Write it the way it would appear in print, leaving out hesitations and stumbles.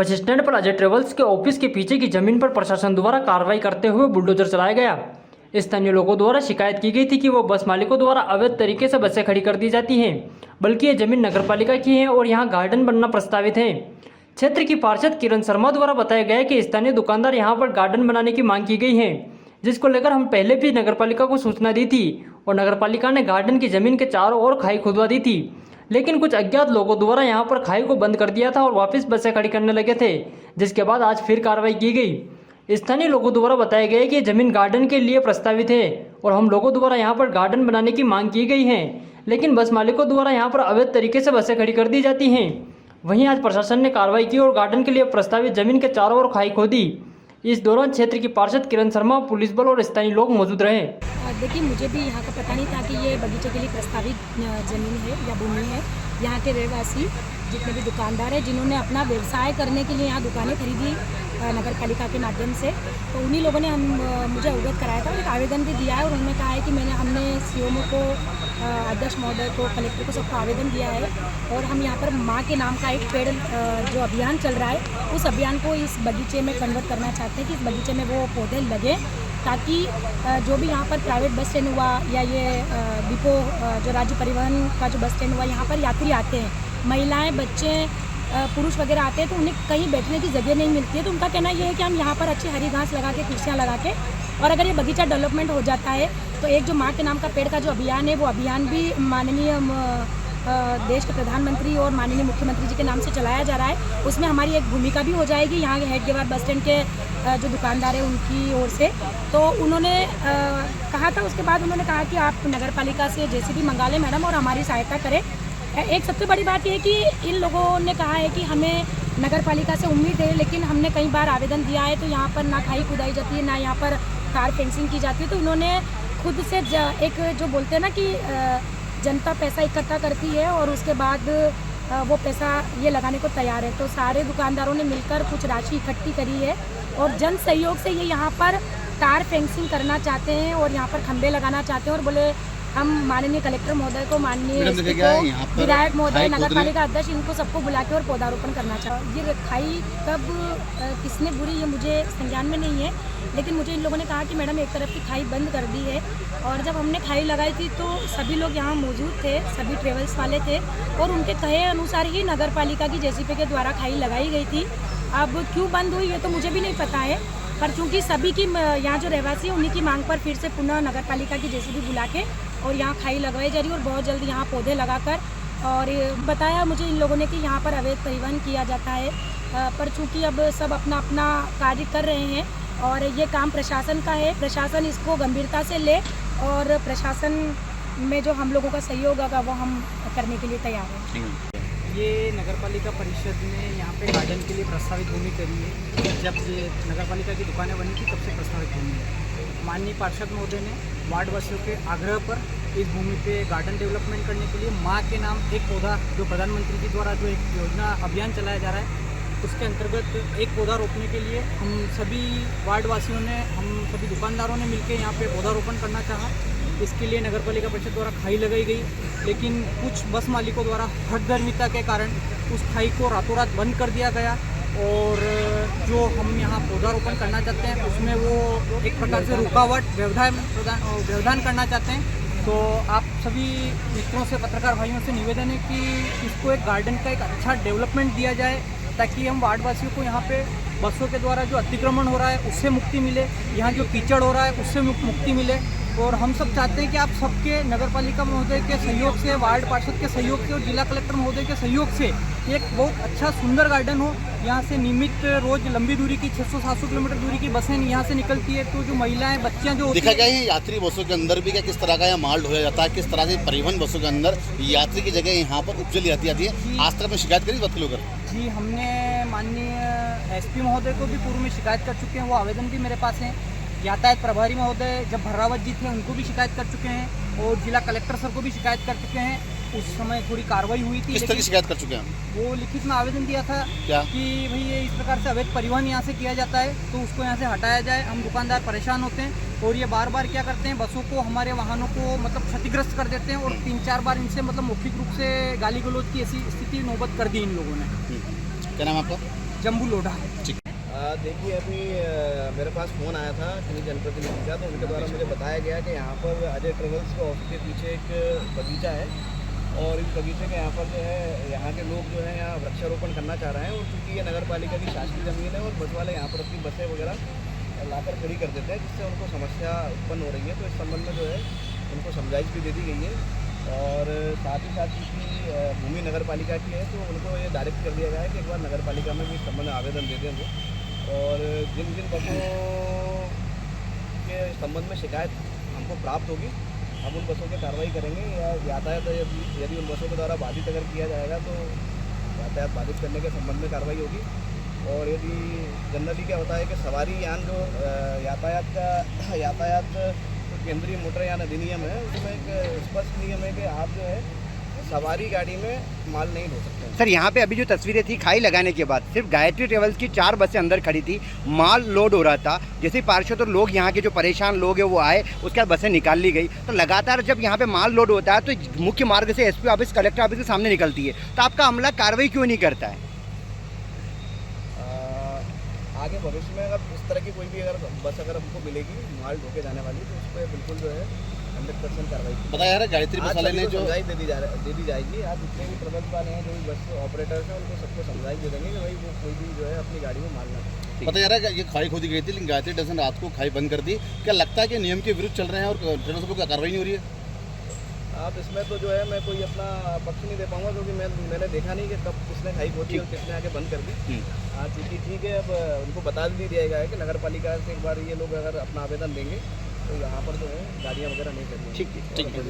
Bus stand पर Ajay travels के office के पीछे की जमीन पर प्रशासन द्वारा कार्रवाई करते हुए बुलडोजर चलाया गया। स्थानीय लोगों द्वारा शिकायत की गई थी कि वो बस मालिकों द्वारा अवैध तरीके से बसें खड़ी कर दी जाती हैं, बल्कि ये जमीन नगरपालिका की है और यहाँ गार्डन बनना प्रस्तावित है। क्षेत्र की पार्षद किरण शर्मा द्वारा बताया गया कि स्थानीय दुकानदार यहाँ पर गार्डन बनाने की मांग की गई है, जिसको लेकर हम पहले भी नगरपालिका को सूचना दी थी और नगरपालिका ने गार्डन की जमीन के चारों ओर खाई खुदवा दी थी, लेकिन कुछ अज्ञात लोगों द्वारा यहां पर खाई को बंद कर दिया था और वापस बसें खड़ी करने लगे थे, जिसके बाद आज फिर कार्रवाई की गई। स्थानीय लोगों द्वारा बताया गया कि जमीन गार्डन के लिए प्रस्तावित है और हम लोगों द्वारा यहां पर गार्डन बनाने की मांग की गई है, लेकिन बस मालिकों द्वारा यहां पर अवैध तरीके से बसें खड़ी कर दी जाती हैं। वहीं आज प्रशासन ने कार्रवाई की और गार्डन के लिए प्रस्तावित जमीन के चारों ओर खाई खोदी। इस दौरान क्षेत्र की पार्षद किरण शर्मा, पुलिस बल और स्थानीय लोग मौजूद रहे। देखिए, मुझे भी यहाँ का पता नहीं था कि ये बगीचे के लिए प्रस्तावित ज़मीन है या भूमि है। यहाँ के रहवासी जितने भी दुकानदार हैं जिन्होंने अपना व्यवसाय करने के लिए यहाँ दुकानें खरीदी नगर पालिका के माध्यम से, तो उन्हीं लोगों ने मुझे अवगत कराया था और एक आवेदन भी दिया है और उन्होंने कहा है कि हमने सीएमओ को, अध्यक्ष महोदय को, कलेक्टर को सबको आवेदन दिया है और हम यहाँ पर माँ के नाम का एक पेड़ जो अभियान चल रहा है उस अभियान को इस बगीचे में कन्वर्ट करना चाहते हैं कि इस बगीचे में वो पौधे लगे, ताकि जो भी यहाँ पर प्राइवेट बस स्टैंड हुआ या ये डिपो जो राज्य परिवहन का जो बस स्टैंड हुआ, यहाँ पर यात्री आते हैं, महिलाएं, बच्चे, पुरुष वगैरह आते हैं, तो उन्हें कहीं बैठने की जगह नहीं मिलती है। तो उनका कहना ये है कि हम यहाँ पर अच्छी हरी घास लगा के, कुर्सियाँ लगा के, और अगर ये बगीचा डेवलपमेंट हो जाता है तो एक जो माँ के नाम का पेड़ का जो अभियान है वो अभियान भी माननीय देश के प्रधानमंत्री और माननीय मुख्यमंत्री जी के नाम से चलाया जा रहा है। उसमें हमारी एक भूमिका भी हो जाएगी यहाँ के हेडगेवार बस स्टैंड के जो दुकानदार है उनकी ओर से। तो उन्होंने कहा था, उसके बाद उन्होंने कहा कि आप नगर पालिका से जेसीबी मंगा लें मैडम और हमारी सहायता करें। एक सबसे बड़ी बात यह है कि इन लोगों ने कहा है कि हमें नगर पालिका से उम्मीद है, लेकिन हमने कई बार आवेदन दिया है तो यहाँ पर ना खाई खुदाई जाती है, ना यहाँ पर कार फेंसिंग की जाती है। तो उन्होंने खुद से एक जो बोलते हैं ना कि जनता पैसा इकट्ठा करती है और उसके बाद वो पैसा ये लगाने को तैयार है, तो सारे दुकानदारों ने मिलकर कुछ राशि इकट्ठी करी है और जन सहयोग से ये यहाँ पर कार फेंसिंग करना चाहते हैं और यहाँ पर खंबे लगाना चाहते हैं। और बोले हम माननीय कलेक्टर महोदय को, माननीय विधायक महोदय, नगर पालिका अध्यक्ष, इनको सबको बुला के और पौधारोपण करना चाहते। ये खाई कब किसने बुरी ये मुझे संज्ञान में नहीं है, लेकिन मुझे इन लोगों ने कहा कि मैडम एक तरफ की खाई बंद कर दी है। और जब हमने खाई लगाई थी तो सभी लोग यहाँ मौजूद थे, सभी ट्रेवल्स वाले थे और उनके कहे अनुसार ही नगर पालिका की जेसीबी के द्वारा खाई लगाई गई थी। अब क्यों बंद हुई ये तो मुझे भी नहीं पता है, पर चूँकि सभी की यहाँ जो रहवासी है उन्हीं की मांग पर फिर से पुनः नगर पालिका की जेसीबी बुला के और यहाँ खाई लगवाई जा रही है और बहुत जल्द यहाँ पौधे लगाकर। और बताया मुझे इन लोगों ने कि यहाँ पर अवैध परिवहन किया जाता है, पर चूँकि अब सब अपना अपना कार्य कर रहे हैं और ये काम प्रशासन का है, प्रशासन इसको गंभीरता से ले और प्रशासन में जो हम लोगों का सहयोग होगा वो हम करने के लिए तैयार हैं। ये नगरपालिका परिषद ने यहाँ पे गार्डन के लिए प्रस्तावित भूमि करी है। जब ये नगरपालिका की दुकानें बनी थी तब से प्रस्तावित भूमि है। माननीय पार्षद महोदय ने वार्ड वासियों के आग्रह पर इस भूमि पे गार्डन डेवलपमेंट करने के लिए माँ के नाम एक पौधा, जो प्रधानमंत्री जी द्वारा जो एक योजना अभियान चलाया जा रहा है उसके अंतर्गत एक पौधा रोपने के लिए हम सभी वार्ड वासियों ने, हम सभी दुकानदारों ने मिलकर यहाँ पे पौधारोपण करना चाहा। इसके लिए नगरपालिका परिषद द्वारा खाई लगाई गई, लेकिन कुछ बस मालिकों द्वारा हठधर्मिता के कारण उस खाई को रातों रात बंद कर दिया गया और जो हम यहाँ पौधारोपण करना चाहते हैं उसमें वो एक प्रकार से रुकावट, व्यवधान करना चाहते हैं। तो आप सभी मित्रों से, पत्रकार भाइयों से निवेदन है कि इसको एक गार्डन का एक अच्छा डेवलपमेंट दिया जाए, ताकि हम वार्डवासियों को यहाँ पे बसों के द्वारा जो अतिक्रमण हो रहा है उससे मुक्ति मिले, यहाँ जो कीचड़ हो रहा है उससे मुक्ति मिले। और हम सब चाहते हैं कि आप सबके, नगरपालिका महोदय के सहयोग से, वार्ड पार्षद के सहयोग से और जिला कलेक्टर महोदय के सहयोग से एक बहुत अच्छा सुंदर गार्डन हो। यहाँ से नियमित रोज लंबी दूरी की 600-700 किलोमीटर दूरी की बसें यहाँ से निकलती है, तो जो महिलाएं, बच्चियाँ जो देखा गया है यात्री बसों के अंदर भी क्या किस तरह का यहाँ माल ढोया जाता है, किस तरह से परिवहन बसों के अंदर यात्री की जगह यहाँ पर उपजल जाती है। आज तक में शिकायत करी बात लोग? जी, हमने माननीय एसपी महोदय को भी पूर्व में शिकायत कर चुके हैं, वो आवेदन भी मेरे पास है। यातायात प्रभारी महोदय जब भर्रावत जी थे उनको भी शिकायत कर चुके हैं और जिला कलेक्टर सर को भी शिकायत कर चुके हैं। उस समय थोड़ी कार्रवाई हुई थी। किस तरह की शिकायत कर चुके हैं? वो लिखित में आवेदन दिया था क्या कि भाई ये इस प्रकार से अवैध परिवहन यहाँ से किया जाता है तो उसको यहाँ से हटाया जाए। हम दुकानदार परेशान होते हैं और ये बार बार क्या करते हैं, बसों को, हमारे वाहनों को मतलब क्षतिग्रस्त कर देते हैं और 3-4 बार इनसे मतलब मौखिक रूप से गाली गलौज की ऐसी स्थिति नौबत कर दी इन लोगों ने। क्या नाम आपका? जम्बू लोढ़ा। देखिए अभी मेरे पास फ़ोन आया था किन्हीं जनप्रतिनिधि का, तो उनके द्वारा मुझे बताया गया कि यहाँ पर अजय ट्रेवल्स के ऑफिस के पीछे एक बगीचा है और इस बगीचे के यहाँ पर जो है यहाँ के लोग जो है यहाँ वृक्षारोपण करना चाह रहे हैं। और चूँकि ये नगर पालिका की शासकीय ज़मीन है और बस वाले यहाँ पर अपनी बसें वगैरह लाकर खड़ी कर देते हैं, जिससे उनको समस्या उत्पन्न हो रही है। तो इस संबंध में जो है उनको समझाइश भी दे दी गई है और साथ ही साथ चूँकि भूमि नगर पालिका की है तो उनको ये डायरेक्ट कर दिया गया है कि एक बार नगर पालिका में भी इस संबंध में आवेदन दे दें वो, और जिन जिन बसों के संबंध में शिकायत हमको प्राप्त होगी हम उन बसों की कार्रवाई करेंगे या यातायात यदि उन बसों के द्वारा बाधित अगर किया जाएगा तो यातायात बाधित करने के संबंध में कार्रवाई होगी। और यदि जनरली क्या होता है कि सवारी यान जो यातायात केंद्रीय मोटरयान अधिनियम है उसमें एक स्पष्ट नियम है कि आप जो है सवारी गाड़ी में माल नहीं ढो सकते हैं। सर यहाँ पे अभी जो तस्वीरें थी खाई लगाने के बाद सिर्फ गायत्री ट्रेवल्स की 4 बसें अंदर खड़ी थी, माल लोड हो रहा था। जैसे पार्षद और लोग यहाँ के जो परेशान लोग हैं वो आए, उसके बाद बसें निकाल ली गई। तो लगातार जब यहाँ पे माल लोड होता है तो मुख्य मार्ग से एसपी ऑफिस कलेक्टर ऑफिस के सामने निकलती है, तो आपका अमला कार्रवाई क्यों नहीं करता है? आगे भविष्य में अगर इस तरह की कोई भी अगर बस अगर हमको मिलेगी माल ढोके जाने वाली तो उस पर बिल्कुल जो है 100% कार्रवाई बताया जा रहा है गायत्री बस वाले ने जो समझाई दे दी जाएगी। आज जितने भी ट्रेवल्स वाले हैं जो भी बस ऑपरेटर्स हैं उनको सबको समझाई दे देंगे कि भाई वो कोई भी जो है अपनी गाड़ी में माल ना ढोए। पता जा रहा है कि ये खाई खोदी गई थी लेकिन गायत्री डजन रात को खाई बंद कर दी। क्या लगता है कि नियम के विरुद्ध चल रहे हैं और ट्रेनों से कोई कार्रवाई नहीं हो रही है? आप इसमें तो जो है मैं कोई अपना पक्ष नहीं दे पाऊंगा क्योंकि मैंने देखा नहीं कि कब किसने खाई खोदी और किसने आके बंद कर दी। हाँ चूँकि ठीक है, अब उनको बता भी दिया गया है कि नगर पालिका से एक बार ये लोग अगर अपना आवेदन देंगे तो यहाँ पर जो है गाड़ियाँ वगैरह नहीं चलेंगी। ठीक है।